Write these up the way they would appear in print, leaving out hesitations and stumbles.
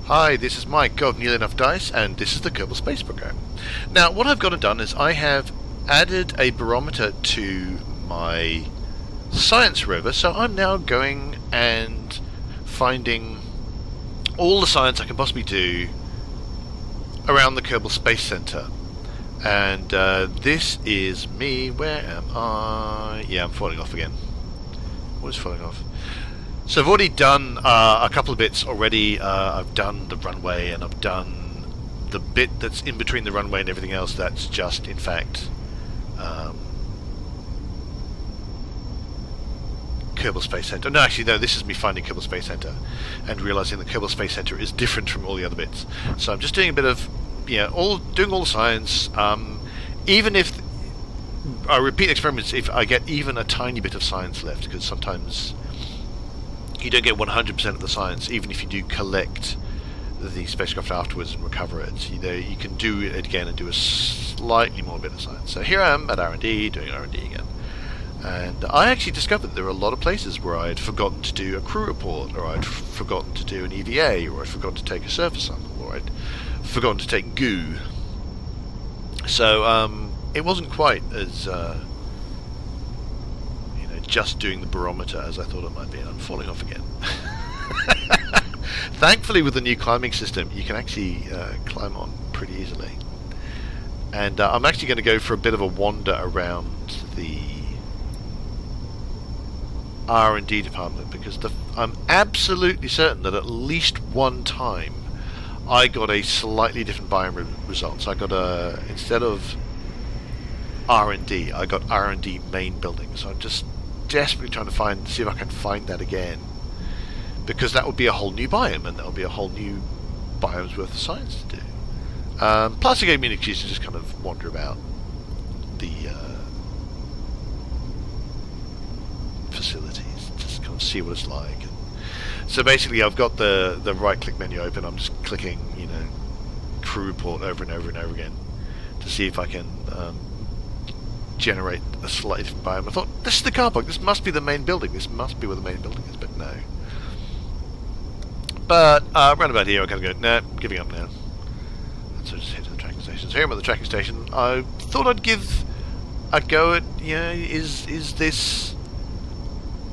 Hi, this is Mike of Nearly Enough Dice, and this is the Kerbal Space Program. Now, what I've gone and done is I have added a barometer to my science rover, so I'm now going and finding all the science I can possibly do around the Kerbal Space Center. And this is me. Where am I? Yeah, I'm falling off again. What is falling off? So I've already done a couple of bits already. I've done the runway, and I've done the bit that's in between the runway and everything else. That's just, in fact, Kerbal Space Center. No, actually, no, this is me finding Kerbal Space Center and realizing the Kerbal Space Center is different from all the other bits. So I'm just doing a bit of, doing all the science. Even if I repeat experiments, if I get even a tiny bit of science left, because sometimes you don't get 100% of the science, even if you do collect the spacecraft afterwards and recover it. You can do it again and do a slightly more bit of science. So here I am at R&D, doing R&D again. And I actually discovered there were a lot of places where I'd forgotten to do a crew report, or I'd forgotten to do an EVA, or I'd forgotten to take a surface sample, or I'd forgotten to take goo. So it wasn't quite as just doing the barometer as I thought it might be, and I'm falling off again. Thankfully, with the new climbing system, you can actually climb on pretty easily. And I'm actually going to go for a bit of a wander around the R&D department, because I'm absolutely certain that at least one time I got a slightly different biome result. So I got instead of R&D, I got R&D main building. So I'm just desperately trying to see if I can find that again, because that would be a whole new biome, and that would be a whole new biome's worth of science to do. Plus it gave me an excuse to just kind of wander about the facilities, just kind of see what it's like. And so basically I've got the right click menu open. I'm just clicking crew report over and over and over again to see if I can generate a slightly different biome. I thought, this is the car park, this must be the main building, this must be where the main building is, but no. But around about here I kind of go, nah, giving up now. And so I just head to the tracking station. So here I'm at the tracking station. I thought I'd give a go at, is this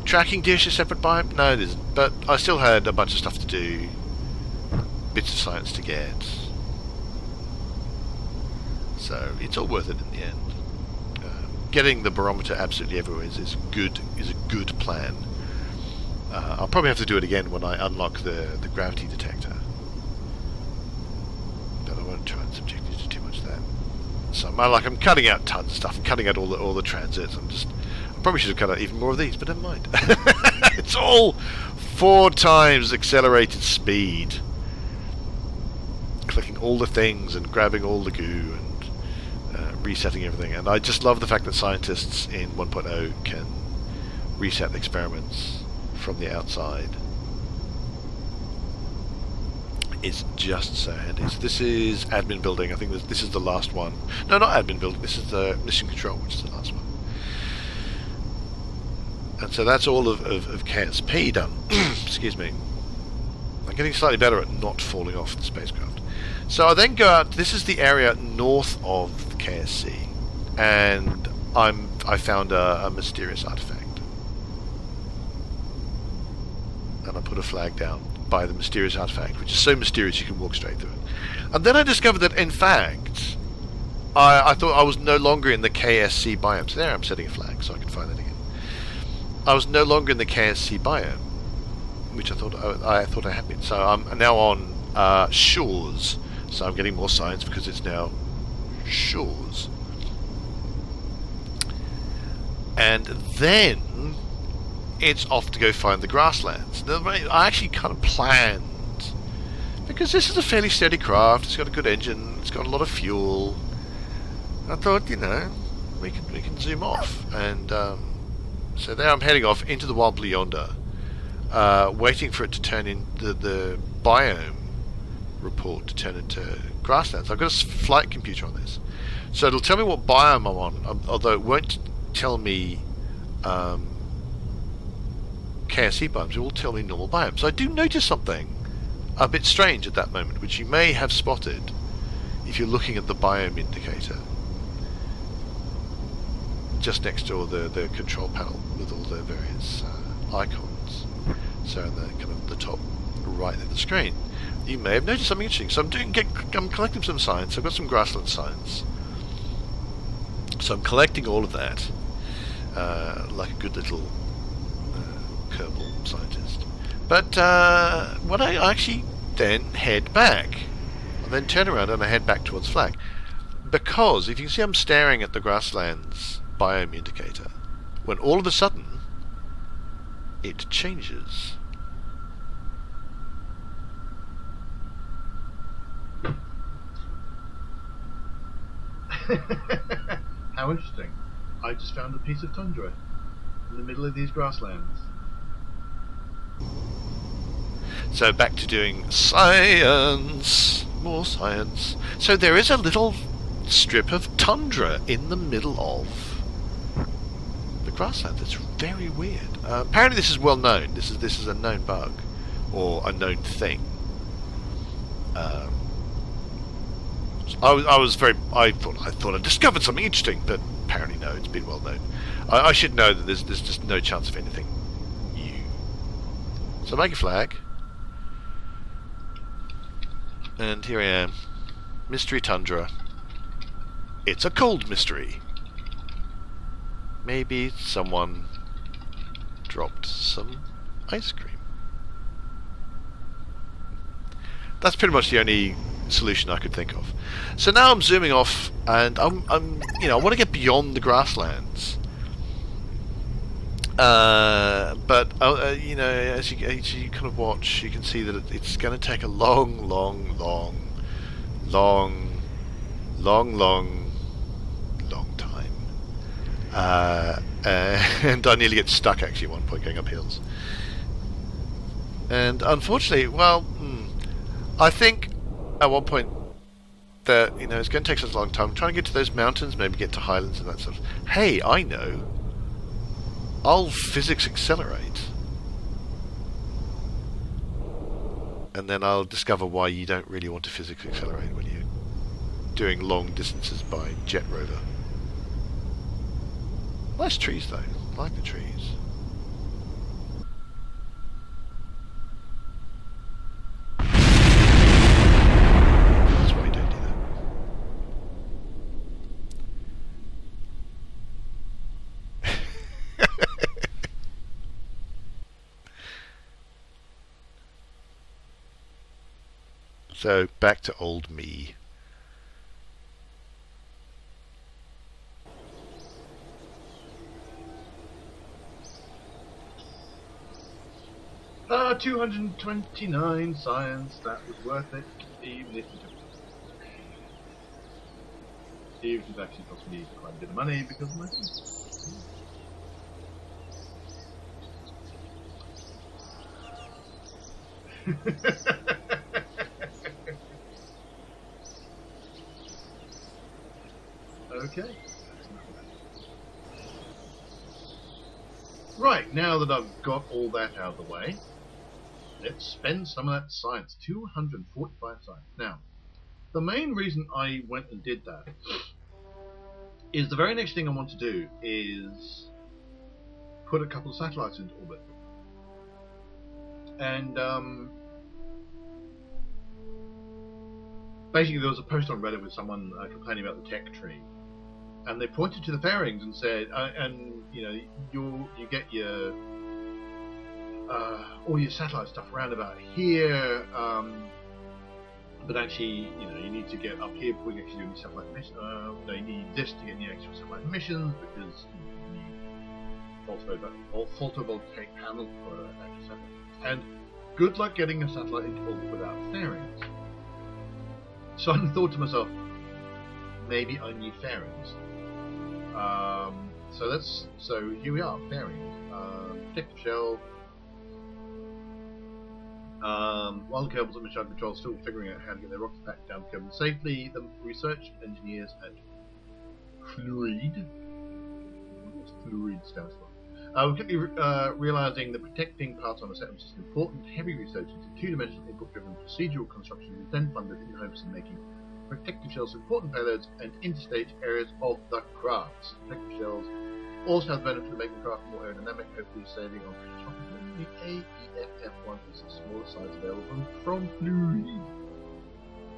tracking dish a separate biome? No, it isn't, but I still had a bunch of stuff to do, bits of science to get. So it's all worth it in the end. Getting the barometer absolutely everywhere is a good plan. I'll probably have to do it again when I unlock the gravity detector, but I won't try and subject you to too much of that. So I'm cutting out tons of stuff. I'm cutting out all the transits. I probably should have cut out even more of these, but never mind. It's all 4 times accelerated speed. Clicking all the things and grabbing all the goo and resetting everything. And I just love the fact that scientists in 1.0 can reset experiments from the outside. It's just so handy. So this is admin building. I think this is the last one. No, not admin building. This is the mission control, which is the last one. And so that's all of KSP done. Excuse me. I'm getting slightly better at not falling off the spacecraft. So I then go out. This is the area north of the KSC, and I found a mysterious artifact, and I put a flag down by the mysterious artifact, which is so mysterious you can walk straight through it. And then I discovered that, in fact, I thought I was no longer in the KSC biome. So there I'm setting a flag so I can find it again. I was no longer in the KSC biome, which I thought I had been. So I'm now on shores. So I'm getting more science because it's now shores. And then it's off to go find the grasslands. Now, I actually kind of planned, because this is a fairly steady craft, it's got a good engine, it's got a lot of fuel. I thought, we can zoom off. And so there I'm heading off into the wild blue yonder, waiting for it to turn in the biome report to turn into grasslands. I've got a flight computer on this, so it'll tell me what biome I'm on, although it won't tell me KSC biomes. It will tell me normal biomes. So I do notice something a bit strange at that moment, which you may have spotted if you're looking at the biome indicator just next to the control panel with all the various icons. So in the kind of the top right of the screen, you may have noticed something interesting. So I'm collecting some science. I've got some grassland science. So I'm collecting all of that like a good little Kerbal scientist. But when I actually then head back, I then turn around and I head back towards flag, because if you can see, I'm staring at the grasslands biome indicator, when all of a sudden it changes. How interesting. I just found a piece of tundra in the middle of these grasslands. So back to doing science, more science. So there is a little strip of tundra in the middle of the grassland. It's very weird. Apparently this is well known. This is a known bug, or a known thing. I thought I discovered something interesting, but apparently no, it's been well known. I should know that there's just no chance of anything new. So make a flag, and here I am, mystery tundra. It's a cold mystery. Maybe someone dropped some ice cream. That's pretty much the only solution I could think of. So now I'm zooming off, and I want to get beyond the grasslands. But as you kind of watch, you can see that it's going to take a long time. And I nearly get stuck actually at one point going up hills. And unfortunately, well, I think at one point that it's going to take such a long time. I'm trying to get to those mountains, maybe get to highlands and that stuff. Hey, I know. I'll physics accelerate, and then I'll discover why you don't really want to physics accelerate when you're doing long distances by jet rover. Nice trees though. I like the trees. That's why you don't do that. So back to old me. Ah, 229 science. That was worth it, even if it actually cost me quite a bit of money because of my thing. Okay. Right, now that I've got all that out of the way, let's spend some of that science. 245 science. Now, the main reason I went and did that is the very next thing I want to do is put a couple of satellites into orbit. And basically there was a post on Reddit with someone complaining about the tech tree. And they pointed to the fairings and said, you get your all your satellite stuff around about here, but actually, you need to get up here before you actually do any satellite missions. You need this to get any extra satellite missions because you need photovoltaic panel for extra satellites. And good luck getting a satellite into orbit without fairings. So I thought to myself, maybe I need fairings. So here we are, fairings. Protective shell. While the Kerbals at Mission Control still figuring out how to get their rockets back down to Kerbal safely, the research engineers at Fluid, what does Fluid stand for? We're quickly realizing that protecting parts on a setup is important. Heavy research into two-dimensional input-driven procedural construction is then funded in hopes of making protective shells important payloads and interstate areas of the craft. Protective shells also have the benefit of making the craft more aerodynamic, hopefully saving on the AEFF1 is a smaller size available from fluid.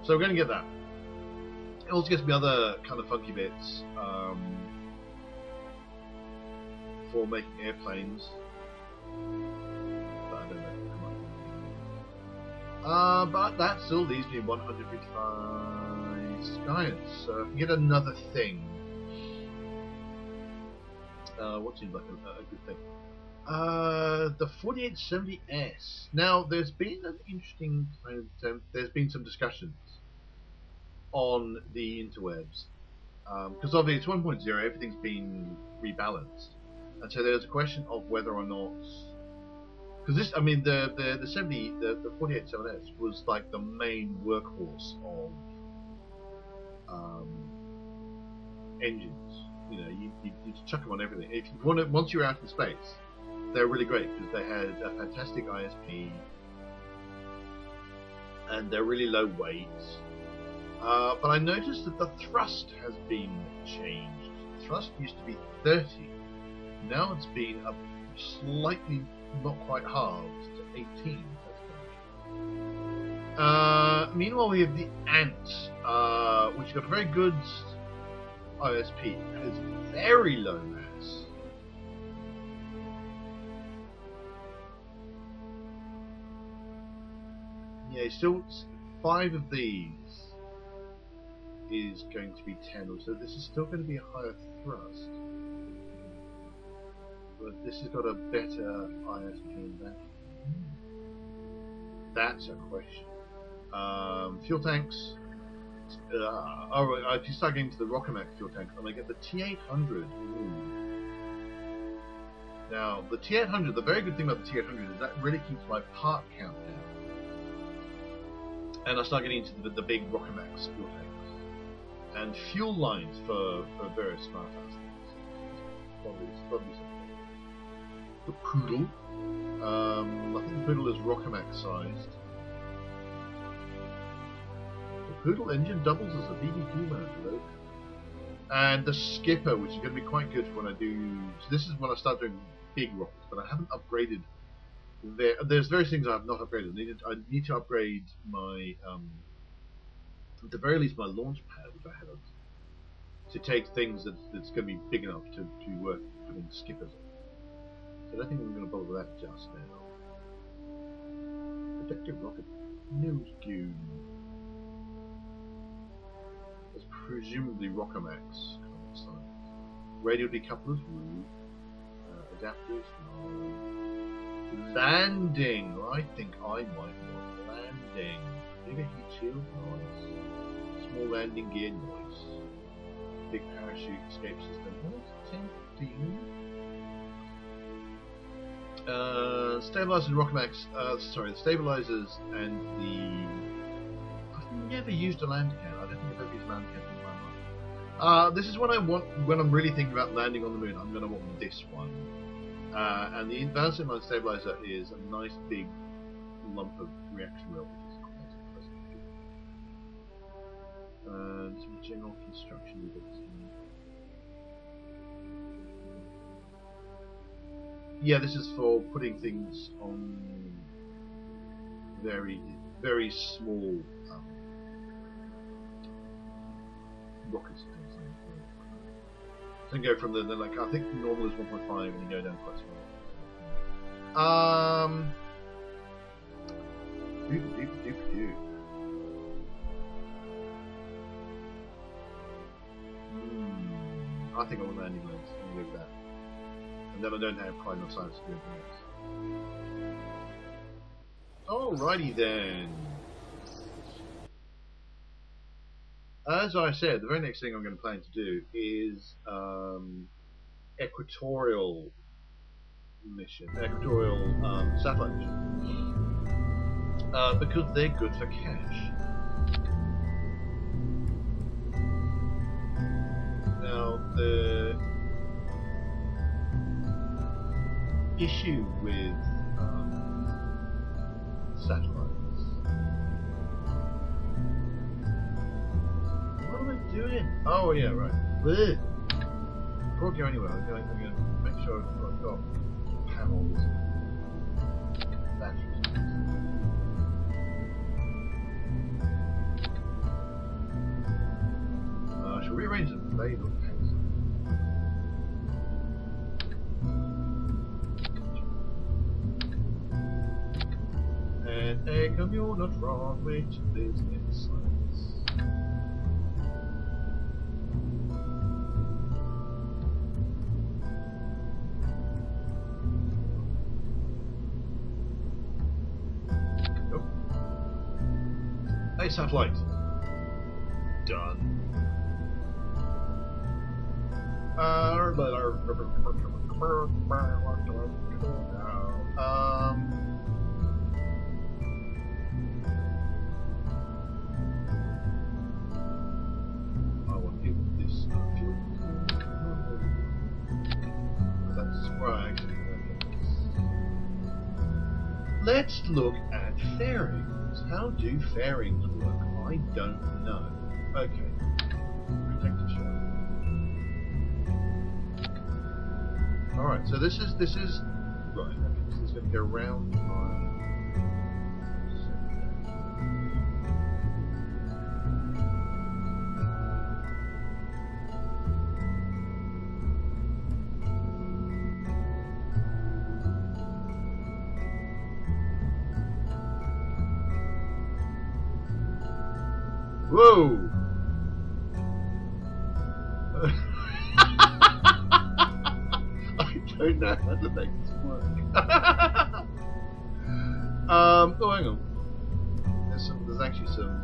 So we're going to get that. It also gives me other kind of funky bits for making airplanes. But I don't know. But that still leaves me 155 science. So I can get another thing. What seems like a good thing? The 4870S. Now, there's been an interesting there's been some discussions on the interwebs because obviously it's 1.0, everything's been rebalanced, and so there's a question of whether or not, because this, I mean, the 4870S was like the main workhorse of engines. You know, you chuck them on everything. If you want to, once you're out in space, they're really great because they had a fantastic ISP and they're really low weight. But I noticed that the thrust has been changed. The thrust used to be 30. Now it's been slightly, not quite halved, to 18. Meanwhile, we have the Ant, which got a very good ISP. It has very low mass. Yeah, still 5 of these is going to be 10, so this is still going to be a higher thrust. But this has got a better ISP than that. That's a question. Fuel tanks. If you start getting to the Rockomac fuel tank, I'm going to get the T800. Ooh. Now, the T800, the very good thing about the T800 is that really keeps my part count down. And I start getting into the big Rockomac fuel tanks. And fuel lines for various smart things. Probably something. The Poodle. I think the Poodle is Rockomac sized. Poodle engine doubles as a BB2 mount load. And the Skipper, which is going to be quite good for when I do. So this is when I start doing big rockets, but I haven't upgraded. There's various things I have not upgraded. I need to upgrade my, at the very least, my launch pad, which I haven't, to take things that's going to be big enough to work putting Skippers on. So I don't think I'm going to bother with that just now. Protective rocket nose goon. That's presumably Rockomax kind of size. Radio decouplers, adapters, landing. I think I might want landing. Bigger heat shield, nice. Small landing gear, nice. Big parachute escape system. That's tempting. Stabilizers and Rockomax. Sorry, the stabilizers and the. I've never used a land can. I don't think I've ever used a land can in my life. This is what I want when I'm really thinking about landing on the moon. I'm going to want this one. And the advanced inline stabilizer is a nice big lump of reaction wheel, which is quite interesting. And some general construction bits. Yeah, this is for putting things on very, very small rockets and things like that. So you can go from the like, I think normal is 1.5 and you go down quite small. I think I want landing legs. I'm going to go with that. And then I don't have quite enough science to do anything else. Alrighty then. As I said, the very next thing I'm going to plan to do is equatorial satellite mission, because they're good for cash. Now issue with satellites. What am I doing? Oh yeah, right. Blech. Before I go anywhere, I'm going to make sure I've got panels, batteries. I shall rearrange them. They look handsome. And a commune not wrong, which lives in science. Nope. A satellite. Done. I want to give this fuel. That's right. Let's look at fairings. How do fairings work? I don't know. Okay. Protected shell. Alright, so this is right, okay, so it's going to go round my Whoa! I don't know how to make this work. Oh, hang on. There's actually some.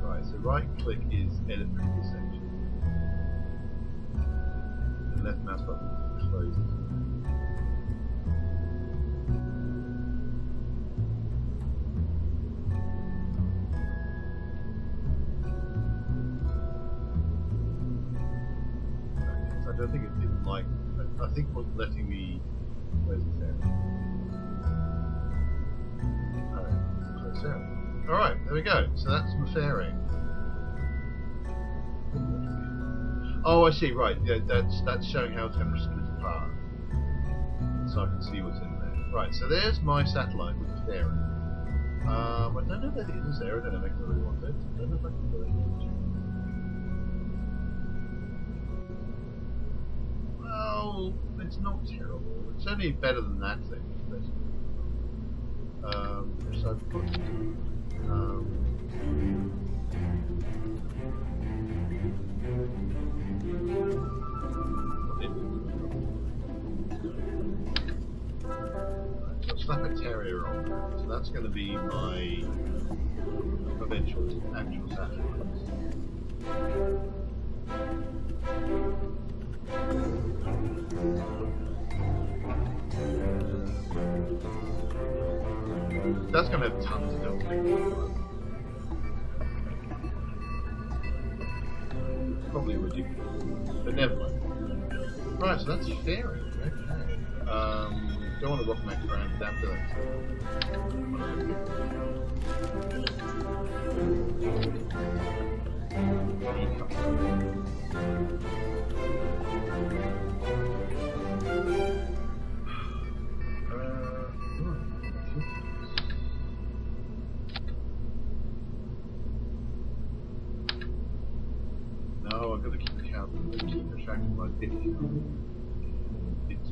Right, so right click is edit previous section. The left mouse button closes. I don't think it didn't like. I think it wasn't letting me. Where's the fairing? Close out. Alright, there we go. So that's my fairing. Oh, I see. Right. Yeah, that's showing how it's going to split apart, so I can see what's in there. Right. So there's my satellite with the fairing. I don't know if that is there. I don't know if I really want it. I don't know if I can do it. Well, it's not terrible. It's only better than that thing. So I've put so I'll slap a terrier on that. So that's going to be my eventual actual satellite. That's going to have tons of building. Probably ridiculous, but never mind. Right, so that's fairing. Okay. Don't want to rock max around that building. No, I've got to keep account of keep track of my bit count. It's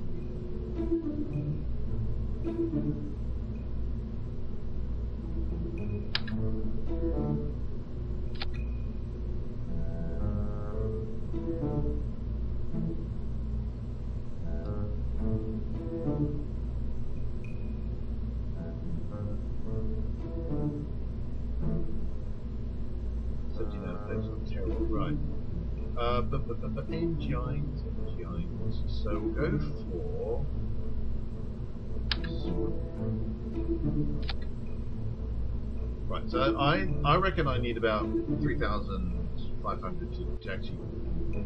right. But engines. So we'll go for. Right. So I reckon I need about 3,500 500 to actually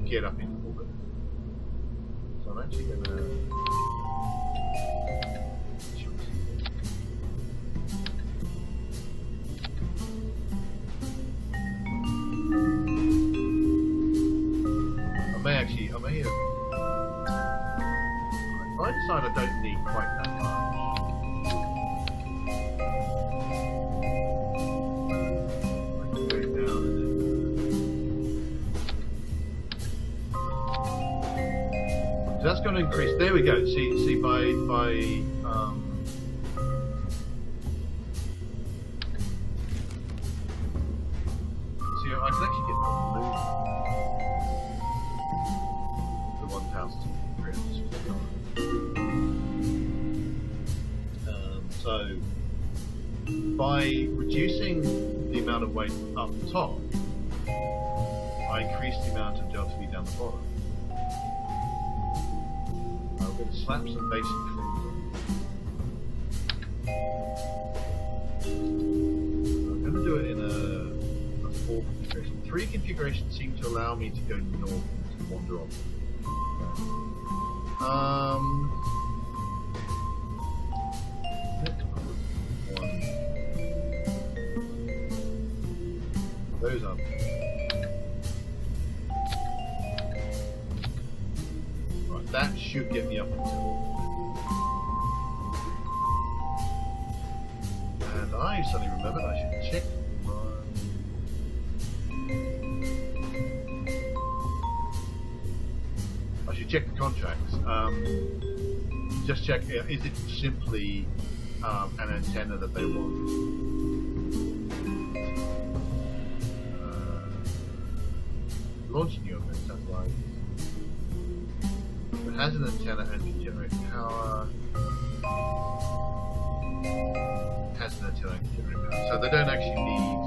get up into orbit. So I'm actually going to... I may have... If I decide I don't need quite that much, I can go down and then... So that's going to increase. There we go. See by see, I can actually get the moon. The 1,300. So by reducing the amount of weight up the top, I increase the amount of delta V down the bottom. I'm going to slap some basic things on. I'm going to do it in a 4 configuration. 3 configurations seem to allow me to go north and to wander off. Those up. Right, that should get me up until. And I suddenly remembered I should check check the contracts. Just check, is it simply an antenna that they want? Launching new event satellite. It has an antenna and can generate power. It has an antenna and can generate power. So they don't actually need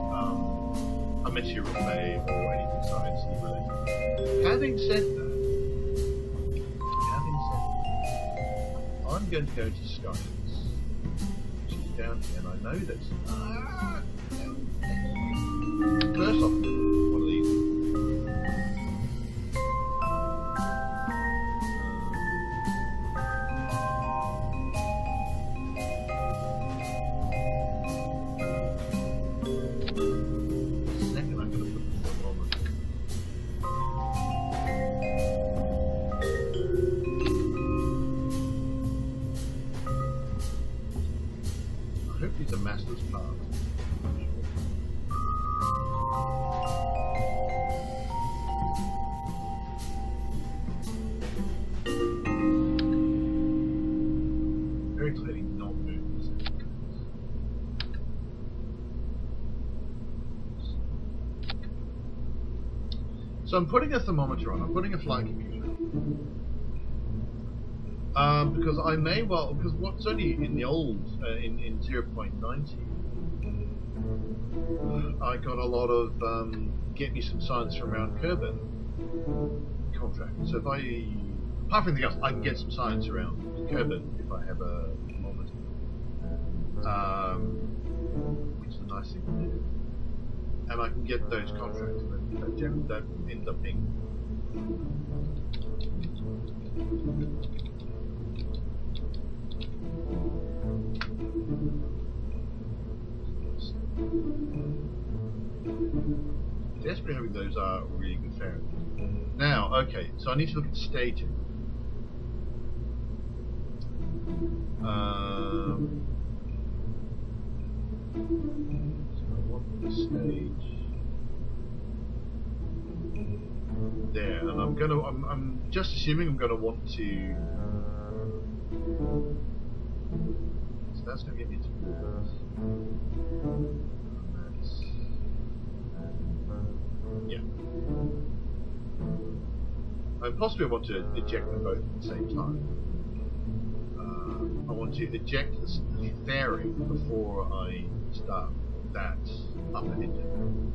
a material bay or anything sciencey related. Having said that, I'm going to go to Science, which is down here, and I know this. First off, one of these. Second, I'm going to put the thermometer. I hope these are master's parts. Very clearly not moving. So I'm putting a thermometer on. I'm putting a flight computer. Because I may well, because what's only in the old, in 0.90, I got a lot of get me some science from around Kerbal contract. So if I, apart from anything else, I can get some science around Kerbal if I have a thermometer, which is a nice thing to do. And I can get those contracts that end up being. Desperately hoping those are really good Fahrenheit. Now, okay, so I need to look at staging. So I want the stage there, and I'm just assuming I'm gonna want to. So that's gonna get me towards. Yeah. Possibly I want to eject them both at the same time. I want to eject the fairing before I start that upper engine.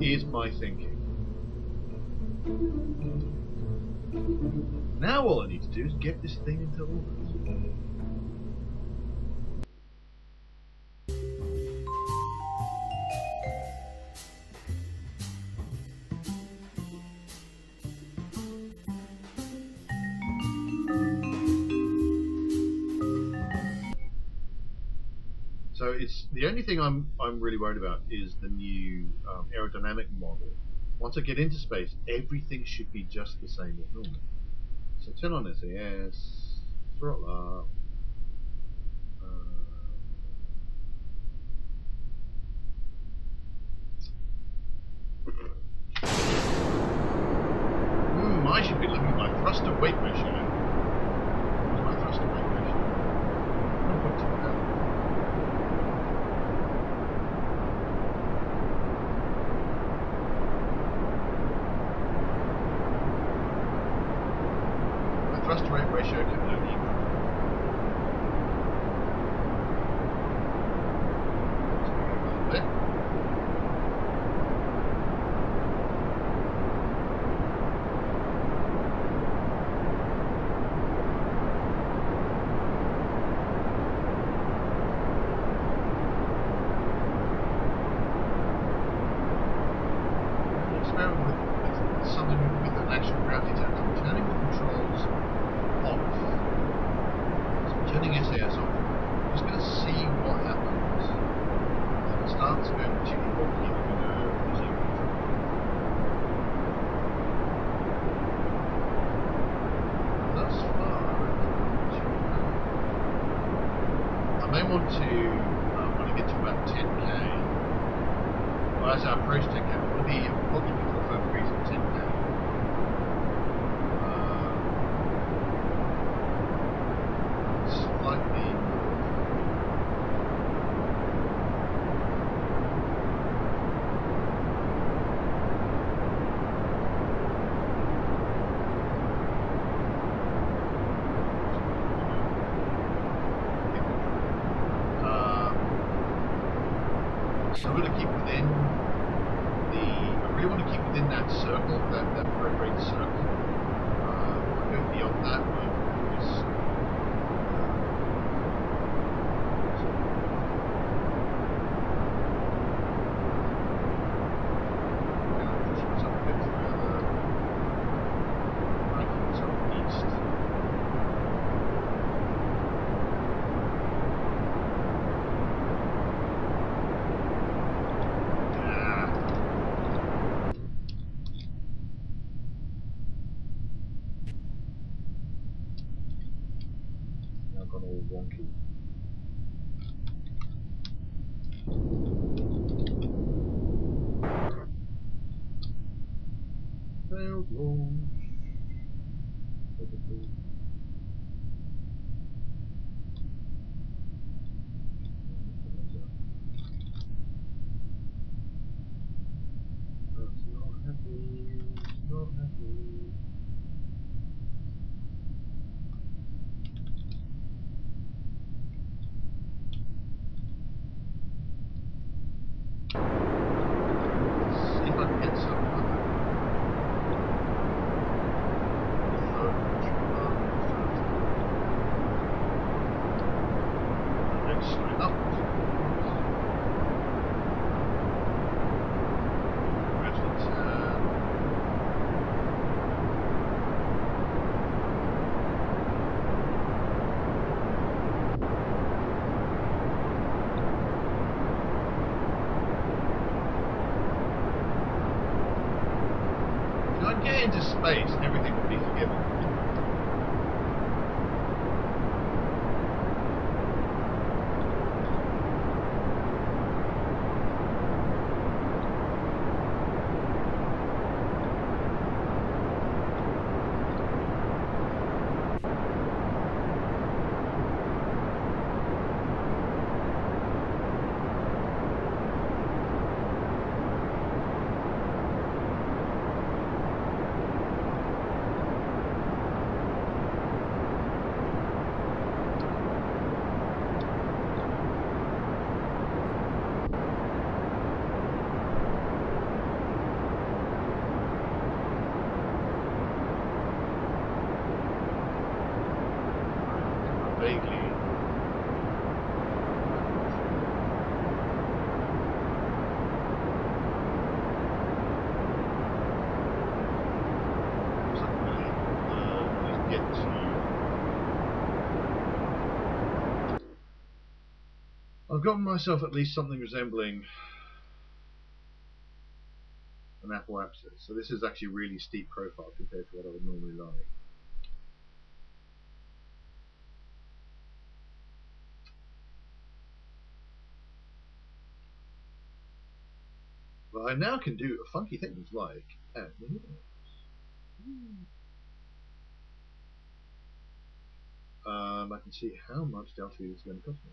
Is my thinking. Now all I need to do is get this thing into orbit. So it's the only thing I'm really worried about is the new aerodynamic model. Once I get into space, everything should be just the same as normal. So turn on SAS, throttle up. I should be looking at my thrust to weight ratio. What's my thrust to weight ratio? 1.29. My thrust to weight ratio can only improve. Let's make it a little bit. With something with an actual gravity test. I'm turning the controls off. So I'm turning SAS off. I'm just going to see what happens. If it starts going particularly wonky, I'm going to resume control. Thus far, it's not too bad. I may want to, when I get to about 10k, well, as I approach 10k, I want to be approximately 45 degrees at 10k. Slightly north. So I'm going to keep within I really want to keep within that circle, that perforated circle. If I go beyond that, I'm just going to push myself a bit further. I keep myself east. I've gone all wonky. Failed launch. Probably. That's not happy. Not happy. See if I can get some straight up. Gradually turn. If I get into space, everything will be forgiven. Vaguely. Looks like I'm going to at least get to I've gotten myself at least something resembling an apple abscess. So this is actually a really steep profile compared to what I would normally like. But I now can do funky things like add maneuvers. I can see how much Delta V is going to cost me.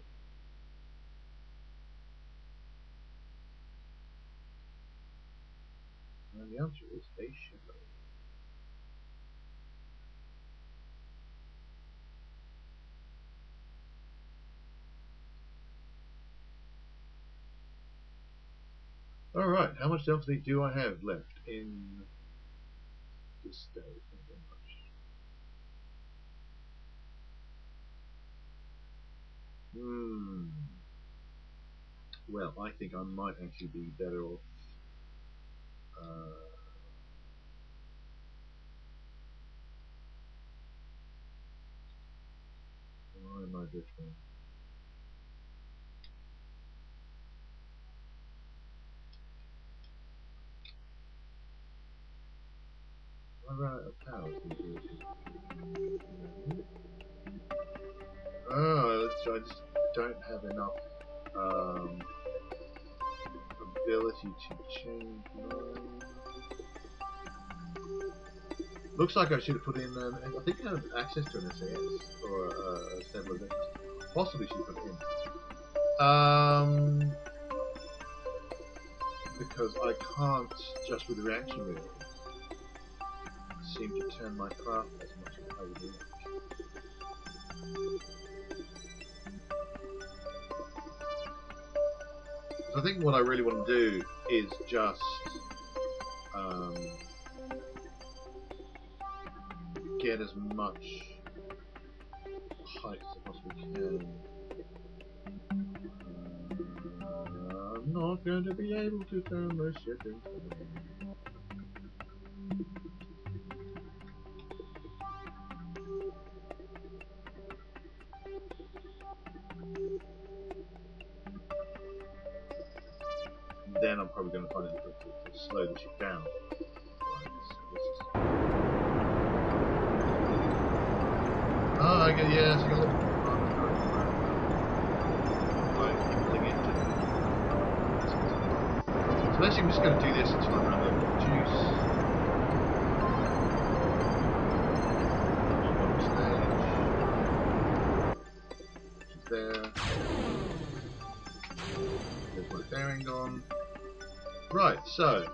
And the answer is a shitload. Alright, how much Delta V do I have left in this day? Not very much. Well, I think I might actually be better off why am I drifting? I ran out of power. Oh, so I just don't have enough ability to change mine. Looks like I should have put in, I think I have access to an SAS or a stabilization system. Possibly should have put it in. Because I can't, just with the reaction wheel, seem to turn my craft as much as I would like. So I think what I really want to do is just get as much height as I possibly can. I'm not going to be able to turn this ship into then I'm probably going to find it difficult to slow the ship down. Oh, I get, yes, I got a little so actually I'm just going to do this until I run out of juice. Stage. She's there. There's my bearing gone. Right, so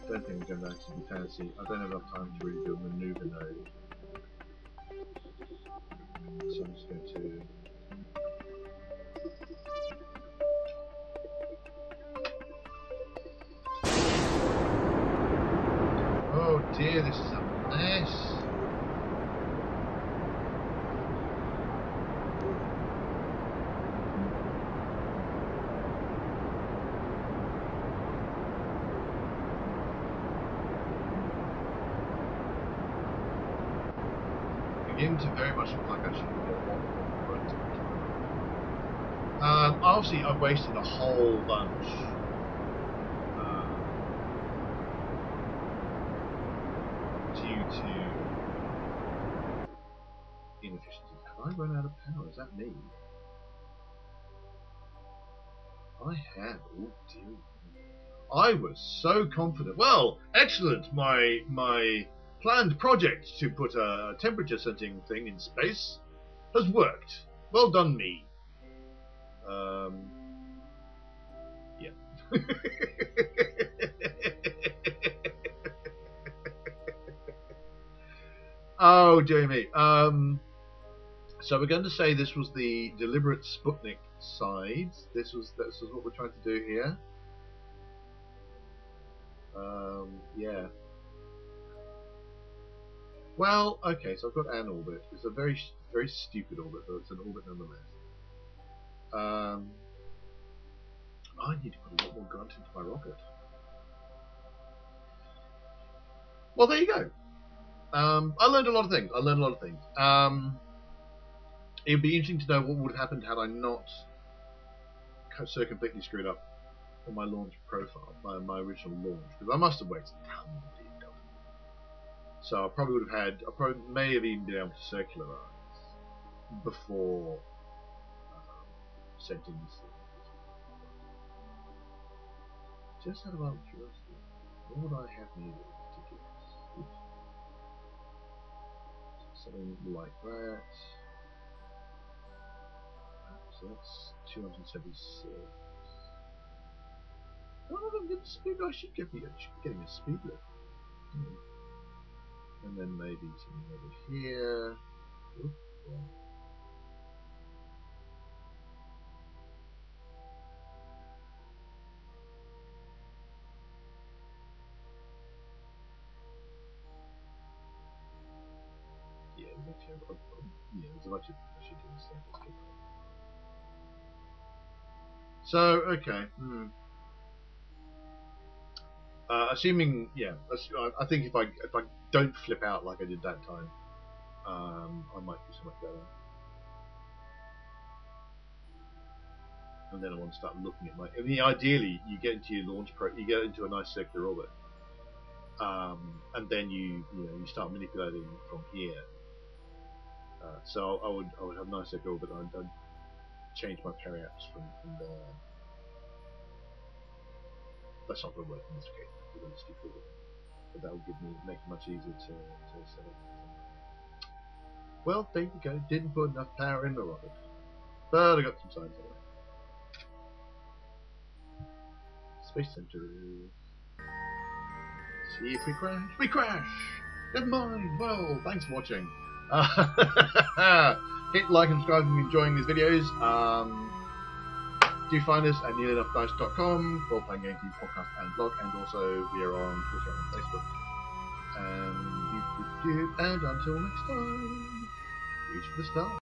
I don't think I'm going to actually be fancy. I don't have enough time to really do a maneuver node. So I'm just going to oh dear, this is a mess. Beginning to very much look like I should get a lot more productivity. Obviously, I've wasted a whole bunch. Due to inefficiencies. Have I run out of power? Is that me? I have. Oh dear. I was so confident. Well, excellent. My planned project to put a temperature sensing thing in space has worked. Well done, me. Yeah. Oh, dear me. So we're going to say this was the deliberate Sputnik side. This was what we're trying to do here. Yeah. Well, okay. So I've got an orbit. It's a very stupid orbit, but it's an orbit nonetheless. I need to put a lot more grunt into my rocket. Well, there you go. I learned a lot of things. It would be interesting to know what would have happened had I not so completely screwed up on my launch profile, my original launch, because I must have wasted tons of detail. So I probably would have had, I probably may have even been able to circularize before sending this thing. Just out of curiosity, what would I have needed to get this? Something like that. So that's 276. Oh, I'm getting speed. I should be getting a speed lift. And then maybe something over here. Oop, well. Yeah, there's a bunch of I should do this thing. So, okay. Assuming, yeah, I think if I don't flip out like I did that time, I might do so much better. And then I want to start looking at my. I mean, ideally, you get into your you get into a nice circular orbit, and then you start manipulating from here. So I would have a nice circular orbit. I'd change my periaps from there. That's not going to work in this case. It's too cool. But that will make it much easier to set up. Well, there you go. Didn't put enough power in the rocket, but I got some signs anyway. Space Center. See if we crash. We crash! Never mind. Well, thanks for watching. Hit like and subscribe if you're enjoying these videos. Do find us at nearenoughdice.com, role-playing game TV podcast and blog, and also we are on Twitter and Facebook. And until next time, reach for the stars.